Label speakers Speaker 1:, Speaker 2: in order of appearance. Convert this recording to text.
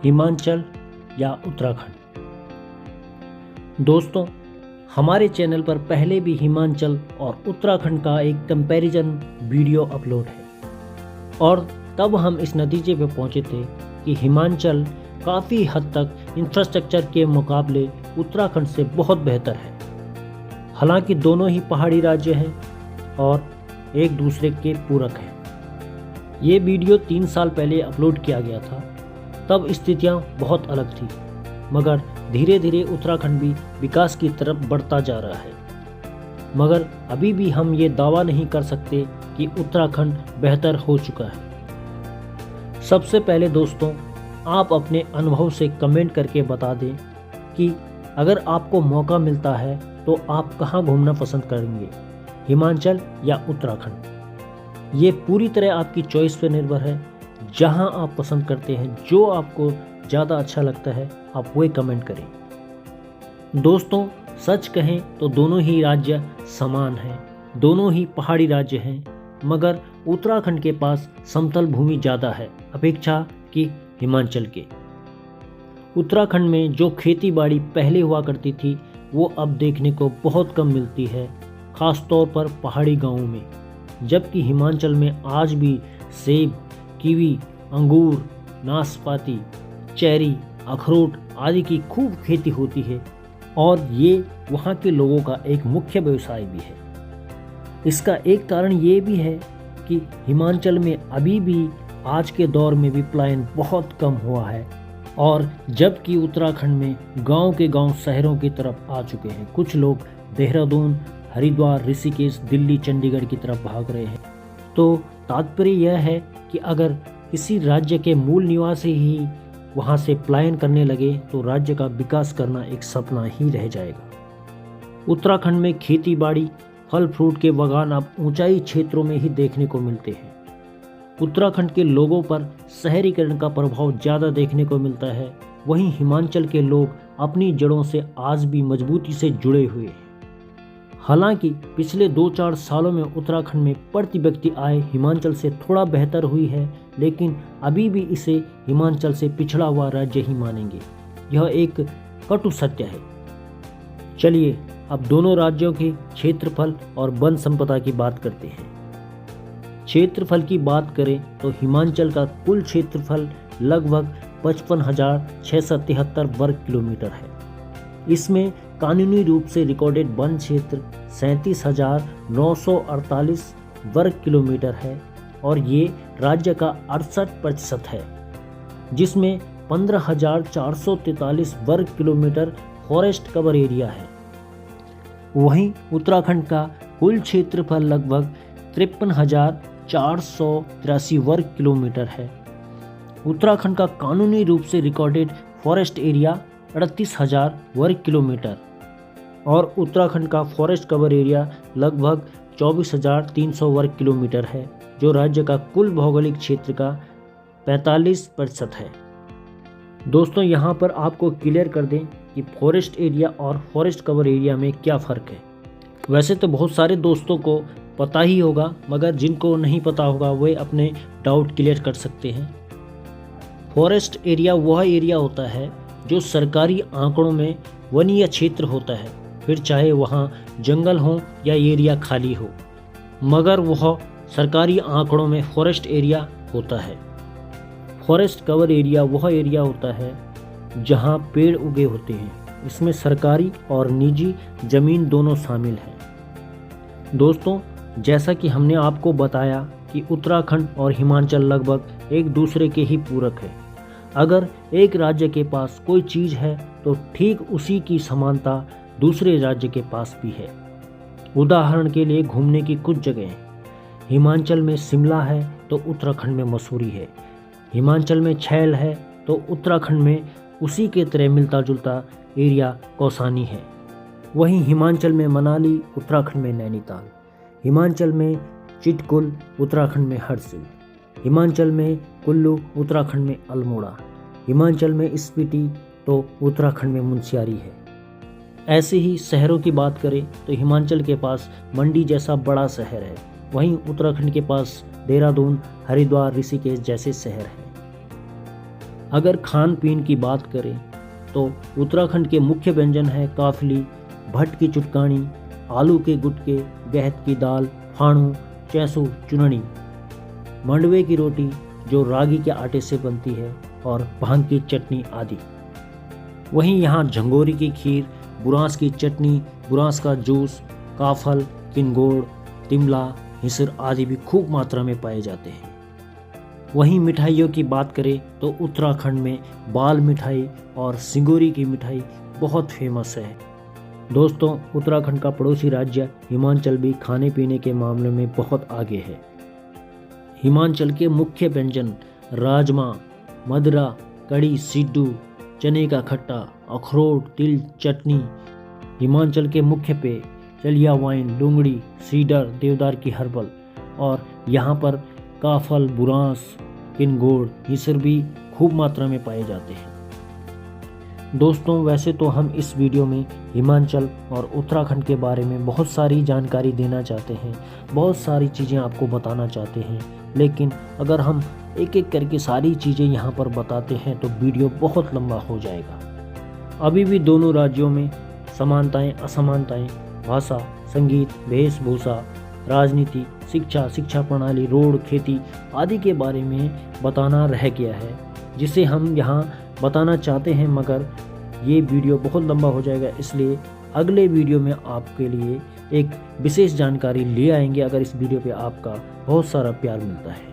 Speaker 1: हिमाचल या उत्तराखंड। दोस्तों, हमारे चैनल पर पहले भी हिमाचल और उत्तराखंड का एक कंपैरिजन वीडियो अपलोड है और तब हम इस नतीजे पर पहुंचे थे कि हिमाचल काफ़ी हद तक इंफ्रास्ट्रक्चर के मुकाबले उत्तराखंड से बहुत बेहतर है। हालांकि दोनों ही पहाड़ी राज्य हैं और एक दूसरे के पूरक हैं। ये वीडियो 3 साल पहले अपलोड किया गया था, तब स्थितियां बहुत अलग थी, मगर धीरे धीरे उत्तराखंड भी विकास की तरफ बढ़ता जा रहा है। मगर अभी भी हम ये दावा नहीं कर सकते कि उत्तराखंड बेहतर हो चुका है। सबसे पहले दोस्तों, आप अपने अनुभव से कमेंट करके बता दें कि अगर आपको मौका मिलता है तो आप कहाँ घूमना पसंद करेंगे, हिमाचल या उत्तराखंड। ये पूरी तरह आपकी चॉइस पर निर्भर है। जहाँ आप पसंद करते हैं, जो आपको ज़्यादा अच्छा लगता है, आप वही कमेंट करें। दोस्तों, सच कहें तो दोनों ही राज्य समान हैं, दोनों ही पहाड़ी राज्य हैं, मगर उत्तराखंड के पास समतल भूमि ज़्यादा है अपेक्षा कि हिमाचल के। उत्तराखंड में जो खेती बाड़ी पहले हुआ करती थी वो अब देखने को बहुत कम मिलती है, ख़ास तौर पर पहाड़ी गांवों में। जबकि हिमाचल में आज भी सेब, कीवी, अंगूर, नाशपाती, चेरी, अखरोट आदि की खूब खेती होती है और ये वहाँ के लोगों का एक मुख्य व्यवसाय भी है। इसका एक कारण ये भी है कि हिमाचल में अभी भी आज के दौर में भी पलायन बहुत कम हुआ है और जबकि उत्तराखंड में गांव के गांव शहरों की तरफ आ चुके हैं। कुछ लोग देहरादून, हरिद्वार, ऋषिकेश, दिल्ली, चंडीगढ़ की तरफ भाग रहे हैं। तो तात्पर्य यह है कि अगर किसी राज्य के मूल निवासी ही वहां से पलायन करने लगे तो राज्य का विकास करना एक सपना ही रह जाएगा। उत्तराखंड में खेती बाड़ी, फल फ्रूट के बागान अब ऊंचाई क्षेत्रों में ही देखने को मिलते हैं। उत्तराखंड के लोगों पर शहरीकरण का प्रभाव ज़्यादा देखने को मिलता है, वहीं हिमाचल के लोग अपनी जड़ों से आज भी मजबूती से जुड़े हुए हैं। हालांकि पिछले 2-4 सालों में उत्तराखंड में प्रति व्यक्ति आय हिमाचल से थोड़ा बेहतर हुई है, लेकिन अभी भी इसे हिमाचल से पिछड़ा हुआ राज्य ही मानेंगे। यह एक कटु सत्य है। चलिए अब दोनों राज्यों के क्षेत्रफल और वन संपदा की बात करते हैं। क्षेत्रफल की बात करें तो हिमाचल का कुल क्षेत्रफल लगभग 55,673 वर्ग किलोमीटर है। इसमें कानूनी रूप से रिकॉर्डेड वन क्षेत्र 37,948 वर्ग किलोमीटर है और ये राज्य का 68% है, जिसमें 15,443 वर्ग किलोमीटर फॉरेस्ट कवर एरिया है। वहीं उत्तराखंड का कुल क्षेत्रफल लगभग 53,483 वर्ग किलोमीटर है। उत्तराखंड का कानूनी रूप से रिकॉर्डेड फॉरेस्ट एरिया 38,000 वर्ग किलोमीटर और उत्तराखंड का फॉरेस्ट कवर एरिया लगभग 24,300 वर्ग किलोमीटर है, जो राज्य का कुल भौगोलिक क्षेत्र का 45% है। दोस्तों, यहाँ पर आपको क्लियर कर दें कि फॉरेस्ट एरिया और फॉरेस्ट कवर एरिया में क्या फ़र्क है। वैसे तो बहुत सारे दोस्तों को पता ही होगा, मगर जिनको नहीं पता होगा वे अपने डाउट क्लियर कर सकते हैं। फॉरेस्ट एरिया वह एरिया होता है जो सरकारी आंकड़ों में वनीय क्षेत्र होता है, फिर चाहे वहाँ जंगल हो या एरिया खाली हो, मगर वह सरकारी आंकड़ों में फॉरेस्ट एरिया होता है। फॉरेस्ट कवर एरिया वह एरिया होता है जहाँ पेड़ उगे होते हैं। इसमें सरकारी और निजी जमीन दोनों शामिल हैं। दोस्तों, जैसा कि हमने आपको बताया कि उत्तराखंड और हिमाचल लगभग एक दूसरे के ही पूरक है। अगर एक राज्य के पास कोई चीज़ है तो ठीक उसी की समानता दूसरे राज्य के पास भी है। उदाहरण के लिए घूमने की कुछ जगहें, हिमाचल में शिमला है तो उत्तराखंड में मसूरी है। हिमाचल में छैल है तो उत्तराखंड में उसी के तरह मिलता जुलता एरिया कौसानी है। वहीं हिमाचल में मनाली, उत्तराखंड में नैनीताल। हिमाचल में चिटकुल, उत्तराखंड में हरसिल। हिमाचल में कुल्लू, उत्तराखंड में अल्मोड़ा। हिमाचल में स्पीति तो उत्तराखंड में मुनस्यारी है। ऐसे ही शहरों की बात करें तो हिमाचल के पास मंडी जैसा बड़ा शहर है, वहीं उत्तराखंड के पास देहरादून, हरिद्वार, ऋषिकेश जैसे शहर हैं। अगर खान पीन की बात करें तो उत्तराखंड के मुख्य व्यंजन है काफली, भट्ट की चुटकानी, आलू के गुटके, गहत की दाल, फाणू, चैसू, चुननी, मंडवे की रोटी जो रागी के आटे से बनती है और भांग की चटनी आदि। वहीं यहाँ झंगोरी की खीर, बुरांस की चटनी, बुरांस का जूस, काफल, किनगोड़, तिमला, हिसर आदि भी खूब मात्रा में पाए जाते हैं। वहीं मिठाइयों की बात करें तो उत्तराखंड में बाल मिठाई और सिंगोरी की मिठाई बहुत फेमस है। दोस्तों, उत्तराखंड का पड़ोसी राज्य हिमाचल भी खाने पीने के मामले में बहुत आगे है। हिमाचल के मुख्य व्यंजन राजमा, मदरा, कड़ी, सिड्डू, चने का खट्टा, अखरोट, तिल, चटनी। हिमाचल के मुख्य पेय चलिया वाइन, लुंगड़ी, सीडर, देवदार की हर्बल और यहाँ पर काफल, बुरांस, किनगोड़, हिसर भी खूब मात्रा में पाए जाते हैं। दोस्तों, वैसे तो हम इस वीडियो में हिमाचल और उत्तराखंड के बारे में बहुत सारी जानकारी देना चाहते हैं, बहुत सारी चीज़ें आपको बताना चाहते हैं, लेकिन अगर हम एक एक करके सारी चीज़ें यहाँ पर बताते हैं तो वीडियो बहुत लंबा हो जाएगा। अभी भी दोनों राज्यों में समानताएं, असमानताएं, भाषा, संगीत, वेशभूषा, राजनीति, शिक्षा, शिक्षा प्रणाली, रोड, खेती आदि के बारे में बताना रह गया है, जिसे हम यहाँ बताना चाहते हैं, मगर ये वीडियो बहुत लंबा हो जाएगा। इसलिए अगले वीडियो में आपके लिए एक विशेष जानकारी ले आएंगे अगर इस वीडियो पे आपका बहुत सारा प्यार मिलता है।